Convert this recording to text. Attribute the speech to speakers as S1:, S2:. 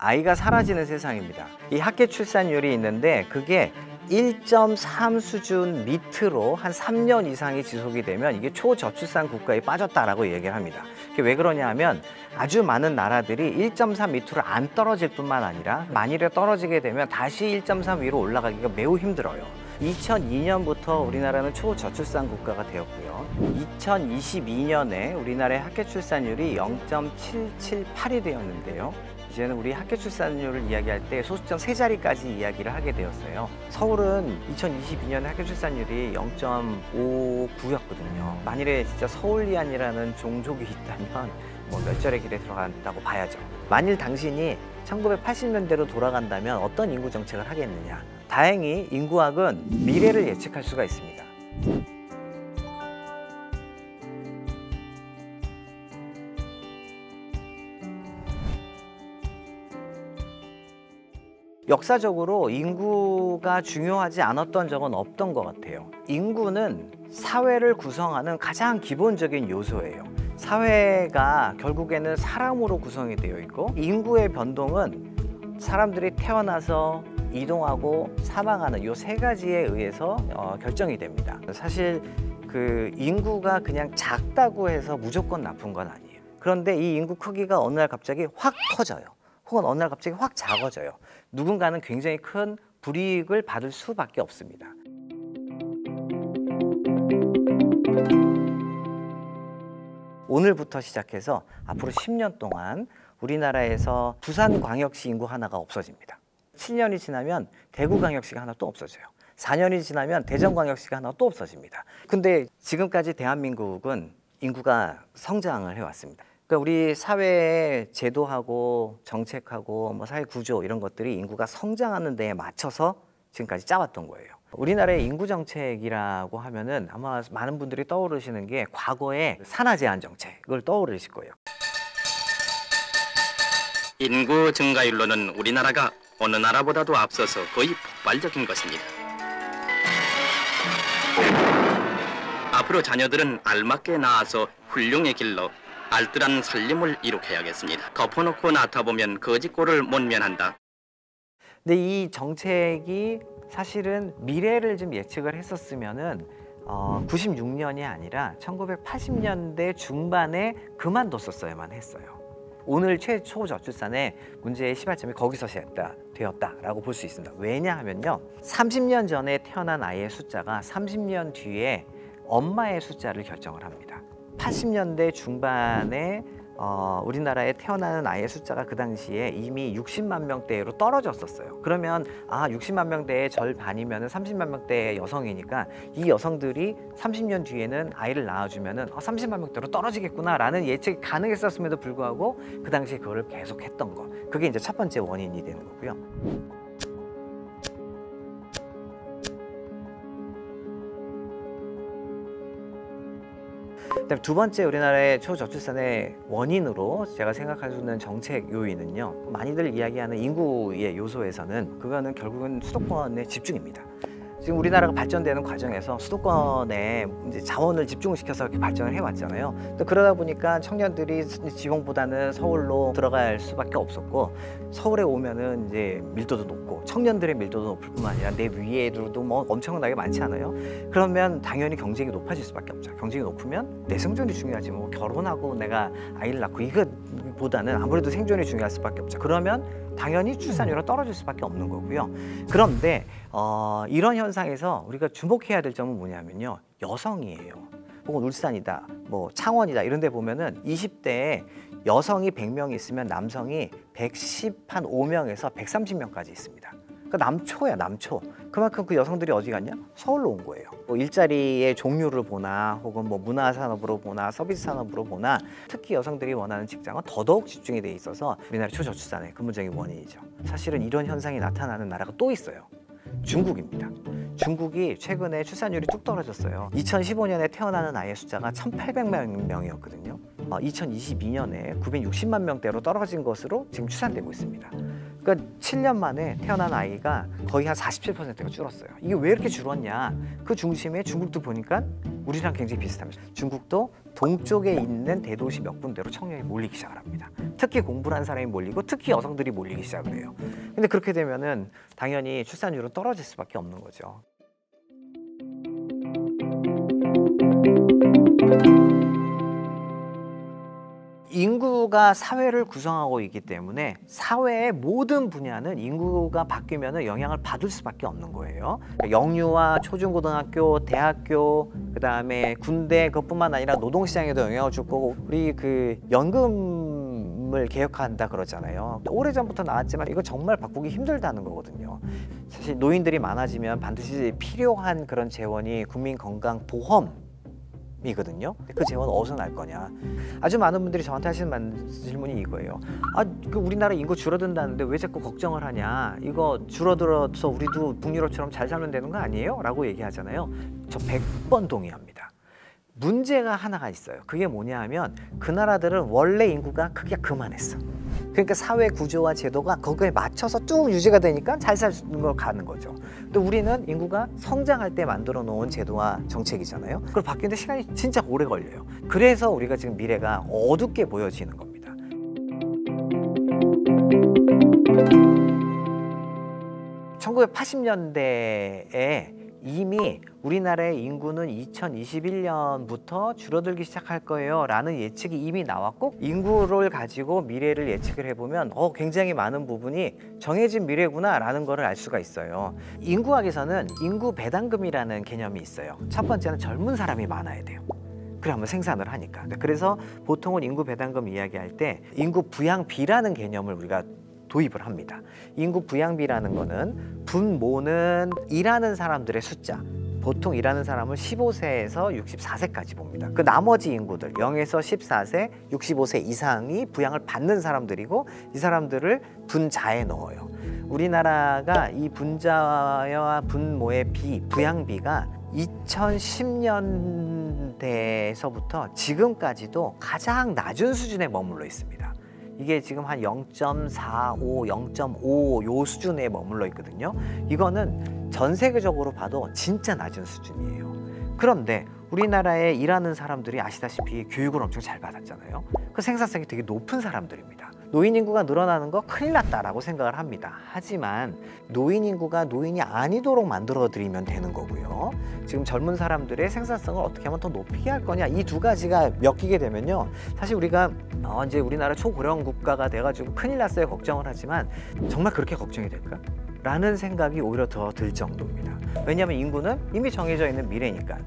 S1: 아이가 사라지는 세상입니다. 이 학계 출산율이 있는데 그게 1.3 수준 밑으로 한 3년 이상이 지속이 되면 이게 초저출산 국가에 빠졌다라고 얘기를 합니다. 이게 왜 그러냐 하면 아주 많은 나라들이 1.3 밑으로 안 떨어질 뿐만 아니라 만일에 떨어지게 되면 다시 1.3 위로 올라가기가 매우 힘들어요. 2002년부터 우리나라는 초저출산 국가가 되었고요. 2022년에 우리나라의 학계 출산율이 0.778이 되었는데요. 이제는 우리 학교 출산율을 이야기할 때 소수점 세 자리까지 이야기를 하게 되었어요. 서울은 2022년에 학교 출산율이 0.59였거든요. 만일에 진짜 서울리안이라는 종족이 있다면 뭐 몇 절의 길에 들어간다고 봐야죠. 만일 당신이 1980년대로 돌아간다면 어떤 인구 정책을 하겠느냐. 다행히 인구학은 미래를 예측할 수가 있습니다. 역사적으로 인구가 중요하지 않았던 적은 없던 것 같아요. 인구는 사회를 구성하는 가장 기본적인 요소예요. 사회가 결국에는 사람으로 구성이 되어 있고 인구의 변동은 사람들이 태어나서 이동하고 사망하는 이 세 가지에 의해서 결정이 됩니다. 사실 그 인구가 그냥 작다고 해서 무조건 나쁜 건 아니에요. 그런데 이 인구 크기가 어느 날 갑자기 확 커져요. 혹은 어느 날 갑자기 확 작아져요. 누군가는 굉장히 큰 불이익을 받을 수밖에 없습니다. 오늘부터 시작해서 앞으로 10년 동안 우리나라에서 부산광역시 인구 하나가 없어집니다. 7년이 지나면 대구광역시가 하나 또 없어져요. 4년이 지나면 대전광역시가 하나 또 없어집니다. 근데 지금까지 대한민국은 인구가 성장을 해왔습니다. 그러니까 우리 사회의 제도하고 정책하고 뭐 사회 구조 이런 것들이 인구가 성장하는 데에 맞춰서 지금까지 짜왔던 거예요. 우리나라의 인구 정책이라고 하면은 아마 많은 분들이 떠오르시는 게 과거의 산하 제한 정책을 떠오르실 거예요.
S2: 인구 증가율로는 우리나라가 어느 나라보다도 앞서서 거의 폭발적인 것입니다. 앞으로 자녀들은 알맞게 낳아서 훌륭의 길로 알뜰한 살림을 이룩해야겠습니다. 덮어놓고 낳다보면 거지꼴을 못 면한다.
S1: 근데 이 정책이 사실은 미래를 좀 예측을 했었으면은 96년이 아니라 1980년대 중반에 그만뒀었어야만 했어요. 오늘 최초 저출산의 문제의 시발점이 거기서 되었다라고 볼 수 있습니다. 왜냐하면요, 30년 전에 태어난 아이의 숫자가 30년 뒤에 엄마의 숫자를 결정을 합니다. 80년대 중반에 우리나라에 태어나는 아이의 숫자가 그 당시에 이미 60만 명대로 떨어졌었어요. 그러면 60만 명대의 절반이면 30만 명대의 여성이니까 이 여성들이 30년 뒤에는 아이를 낳아주면 30만 명대로 떨어지겠구나라는 예측이 가능했었음에도 불구하고 그 당시에 그거를 계속했던 거. 그게 이제 첫 번째 원인이 되는 거고요. 두 번째 우리나라의 초저출산의 원인으로 제가 생각할 수 있는 정책 요인은요, 많이들 이야기하는 인구의 요소에서는 그거는 결국은 수도권의 집중입니다. 지금 우리나라가 발전되는 과정에서 수도권에 이제 자원을 집중시켜서 이렇게 발전을 해왔잖아요. 또 그러다 보니까 청년들이 지방보다는 서울로 들어갈 수밖에 없었고, 서울에 오면은 이제 밀도도 높고 청년들의 밀도도 높을 뿐만 아니라 내 위에도 뭐 엄청나게 많지 않아요? 그러면 당연히 경쟁이 높아질 수밖에 없죠. 경쟁이 높으면 내 생존이 중요하지 뭐 결혼하고 내가 아이를 낳고 이것보다는 아무래도 생존이 중요할 수밖에 없죠. 그러면 당연히 출산율은 떨어질 수밖에 없는 거고요. 그런데 이런 현상에서 우리가 주목해야 될 점은 뭐냐면요, 여성이에요. 혹은 울산이다, 뭐 창원이다 이런 데 보면은 20대에 여성이 100명 있으면 남성이 115명에서 130명까지 있습니다. 그러니까 남초야, 남초. 그만큼 그 여성들이 어디 갔냐? 서울로 온 거예요. 뭐 일자리의 종류를 보나 혹은 뭐 문화산업으로 보나 서비스 산업으로 보나 특히 여성들이 원하는 직장은 더더욱 집중이 돼 있어서 우리나라 초저출산의 근본적인 원인이죠. 사실은 이런 현상이 나타나는 나라가 또 있어요. 중국입니다. 중국이 최근에 출산율이 뚝 떨어졌어요. 2015년에 태어나는 아이의 숫자가 1,800만 명이었거든요. 2022년에 960만 명대로 떨어진 것으로 지금 추산되고 있습니다. 그러니까 7년 만에 태어난 아이가 거의 한 47%가 줄었어요. 이게 왜 이렇게 줄었냐? 그 중심에 중국도 보니까 우리랑 굉장히 비슷합니다. 중국도 동쪽에 있는 대도시 몇 군데로 청년이 몰리기 시작을 합니다. 특히 공부를 한 사람이 몰리고 특히 여성들이 몰리기 시작을 해요. 근데 그렇게 되면은 당연히 출산율은 떨어질 수밖에 없는 거죠. 인구가 사회를 구성하고 있기 때문에 사회의 모든 분야는 인구가 바뀌면 영향을 받을 수밖에 없는 거예요. 영유아, 초중고등학교, 대학교, 그다음에 군대 그것뿐만 아니라 노동시장에도 영향을 줄 거고 우리 그 연금을 개혁한다 그러잖아요. 오래전부터 나왔지만 이거 정말 바꾸기 힘들다는 거거든요. 사실 노인들이 많아지면 반드시 필요한 그런 재원이 국민건강보험 이거든요. 그 재원 어디서 날 거냐? 아주 많은 분들이 저한테 하시는 질문이 이거예요. 그 우리나라 인구 줄어든다는데 왜 자꾸 걱정을 하냐? 이거 줄어들어서 우리도 북유럽처럼 잘 살면 되는 거 아니에요? 라고 얘기하잖아요. 저 100번 동의합니다. 문제가 하나가 있어요. 그게 뭐냐 하면 그 나라들은 원래 인구가 크기가 그만했어. 그러니까 사회 구조와 제도가 거기에 맞춰서 쭉 유지가 되니까 잘 사는 걸 가는 거죠. 근데 우리는 인구가 성장할 때 만들어 놓은 제도와 정책이잖아요. 그걸 바뀌는데 시간이 진짜 오래 걸려요. 그래서 우리가 지금 미래가 어둡게 보여지는 겁니다. (1980년대에) 이미 우리나라의 인구는 2021년부터 줄어들기 시작할 거예요 라는 예측이 이미 나왔고 인구를 가지고 미래를 예측을 해보면 굉장히 많은 부분이 정해진 미래구나 라는 거를 알 수가 있어요. 인구학에서는 인구 배당금이라는 개념이 있어요. 첫 번째는 젊은 사람이 많아야 돼요. 그러면 생산을 하니까. 그래서 보통은 인구 배당금 이야기할 때 인구 부양비라는 개념을 우리가 도입을 합니다. 인구 부양비라는 거는 분모는 일하는 사람들의 숫자, 보통 일하는 사람을 15세에서 64세까지 봅니다. 그 나머지 인구들 0에서 14세, 65세 이상이 부양을 받는 사람들이고 이 사람들을 분자에 넣어요. 우리나라가 이 분자와 분모의 부양비가 2010년대에서부터 지금까지도 가장 낮은 수준에 머물러 있습니다. 이게 지금 한 0.45, 0.5 요 수준에 머물러 있거든요. 이거는 전 세계적으로 봐도 진짜 낮은 수준이에요. 그런데 우리나라에 일하는 사람들이 아시다시피 교육을 엄청 잘 받았잖아요. 그 생산성이 되게 높은 사람들입니다. 노인 인구가 늘어나는 거 큰일 났다라고 생각을 합니다. 하지만 노인 인구가 노인이 아니도록 만들어드리면 되는 거고요. 지금 젊은 사람들의 생산성을 어떻게 하면 더 높이게 할 거냐, 이 두 가지가 엮이게 되면요. 사실 우리가 이제 우리나라 초고령 국가가 돼가지고 큰일 났어요 걱정을 하지만 정말 그렇게 걱정이 될까? 라는 생각이 오히려 더 들 정도입니다. 왜냐하면 인구는 이미 정해져 있는 미래니까